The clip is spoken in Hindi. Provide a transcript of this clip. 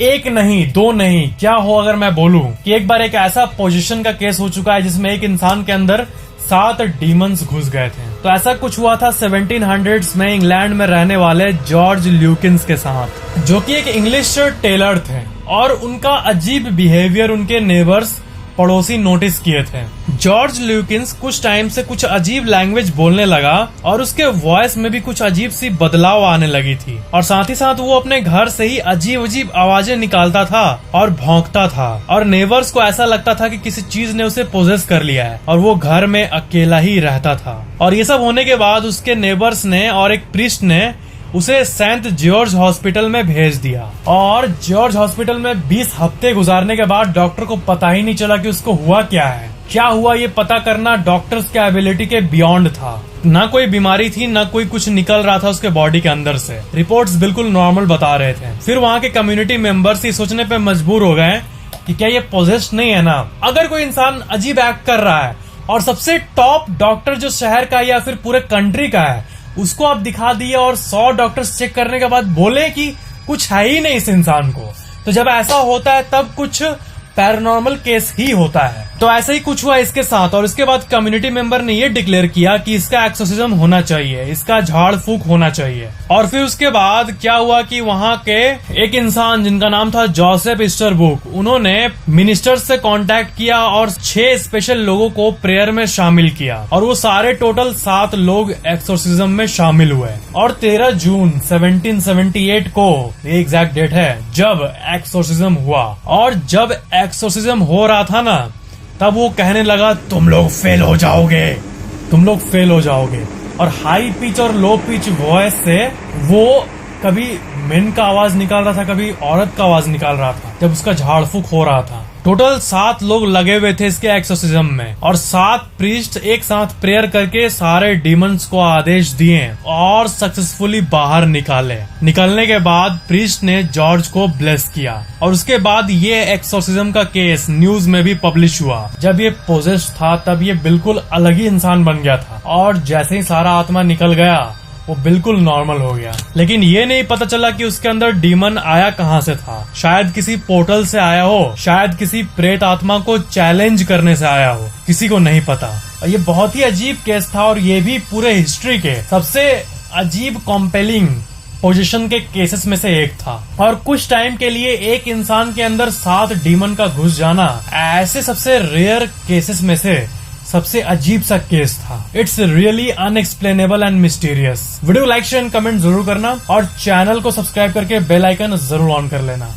एक नहीं, दो नहीं, क्या हो अगर मैं बोलूं कि एक बार एक ऐसा पोजीशन का केस हो चुका है जिसमें एक इंसान के अंदर 7 डीमंस घुस गए थे। तो ऐसा कुछ हुआ था 1700s में इंग्लैंड में रहने वाले जॉर्ज ल्यूकिंस के साथ, जो कि एक इंग्लिश टेलर थे, और उनका अजीब बिहेवियर उनके नेबर्स पड़ोसी नोटिस किए थे। जॉर्ज ल्यूकिंस कुछ टाइम से कुछ अजीब लैंग्वेज बोलने लगा और उसके वॉइस में भी कुछ अजीब सी बदलाव आने लगी थी, और साथ ही साथ वो अपने घर से ही अजीब अजीब आवाजें निकालता था और भौंकता था, और नेबर्स को ऐसा लगता था कि किसी चीज ने उसे पोजेस कर लिया है और वो घर में अकेला ही रहता था। और ये सब होने के बाद उसके नेबर्स ने और एक प्रीस्ट ने उसे सेंट जॉर्ज हॉस्पिटल में भेज दिया, और जॉर्ज हॉस्पिटल में 20 हफ्ते गुजारने के बाद डॉक्टर को पता ही नहीं चला कि उसको हुआ क्या है। क्या हुआ ये पता करना डॉक्टर्स के एबिलिटी के बियॉन्ड था। ना कोई बीमारी थी, ना कोई कुछ निकल रहा था उसके बॉडी के अंदर से। रिपोर्ट्स बिल्कुल नॉर्मल बता रहे थे। फिर वहाँ के कम्युनिटी मेंबर्स ये सोचने पे मजबूर हो गए कि क्या ये पोजेस्ड नहीं है ना। अगर कोई इंसान अजीब एक्ट कर रहा है और सबसे टॉप डॉक्टर जो शहर का या फिर पूरे कंट्री का है उसको आप दिखा दिए और 100 डॉक्टर्स चेक करने के बाद बोले कि कुछ है ही नहीं इस इंसान को, तो जब ऐसा होता है तब कुछ पैरानॉर्मल केस ही होता है। तो ऐसा ही कुछ हुआ इसके साथ, और इसके बाद कम्युनिटी मेंबर ने ये डिक्लेयर किया कि इसका एक्सोर्सिज्म होना चाहिए, इसका झाड़ फूक होना चाहिए। और फिर उसके बाद क्या हुआ कि वहाँ के एक इंसान जिनका नाम था जोसेफ ईस्टरबुक, उन्होंने मिनिस्टर्स से कांटेक्ट किया और 6 स्पेशल लोगों को प्रेयर में शामिल किया, और वो सारे टोटल 7 लोग एक्सोर्सिज्म में शामिल हुए। और 13 जून 1778 को, ये एग्जैक्ट डेट है जब एक्सोर्सिज्म हुआ। और जब एक्सोर्सिज्म हो रहा था ना, तब वो कहने लगा तुम लोग फेल हो जाओगे, तुम लोग फेल हो जाओगे। और हाई पिच और लो पिच वॉइस से वो कभी मेन का आवाज निकाल रहा था, कभी औरत का आवाज निकाल रहा था जब उसका झाड़ फूक हो रहा था। टोटल 7 लोग लगे हुए थे इसके एक्सोर्सिज्म में, और 7 प्रीस्ट एक साथ प्रेयर करके सारे डीमंस को आदेश दिए और सक्सेसफुली बाहर निकाले। निकलने के बाद प्रीस्ट ने जॉर्ज को ब्लेस किया, और उसके बाद ये एक्सोर्सिज्म का केस न्यूज में भी पब्लिश हुआ। जब ये पोजेस्ड था तब ये बिल्कुल अलग ही इंसान बन गया था, और जैसे ही सारा आत्मा निकल गया वो बिल्कुल नॉर्मल हो गया। लेकिन ये नहीं पता चला कि उसके अंदर डीमन आया कहाँ से था। शायद किसी पोर्टल से आया हो, शायद किसी प्रेत आत्मा को चैलेंज करने से आया हो, किसी को नहीं पता। और ये बहुत ही अजीब केस था, और ये भी पूरे हिस्ट्री के सबसे अजीब कॉम्पेलिंग पोजीशन के केसेस में से एक था। और कुछ टाइम के लिए एक इंसान के अंदर 7 डीमन का घुस जाना ऐसे सबसे रेयर केसेस में से सबसे अजीब सा केस था। It's really unexplainable and mysterious. Video like share comment जरूर करना, और चैनल को सब्सक्राइब करके बेल आइकन जरूर ऑन कर लेना।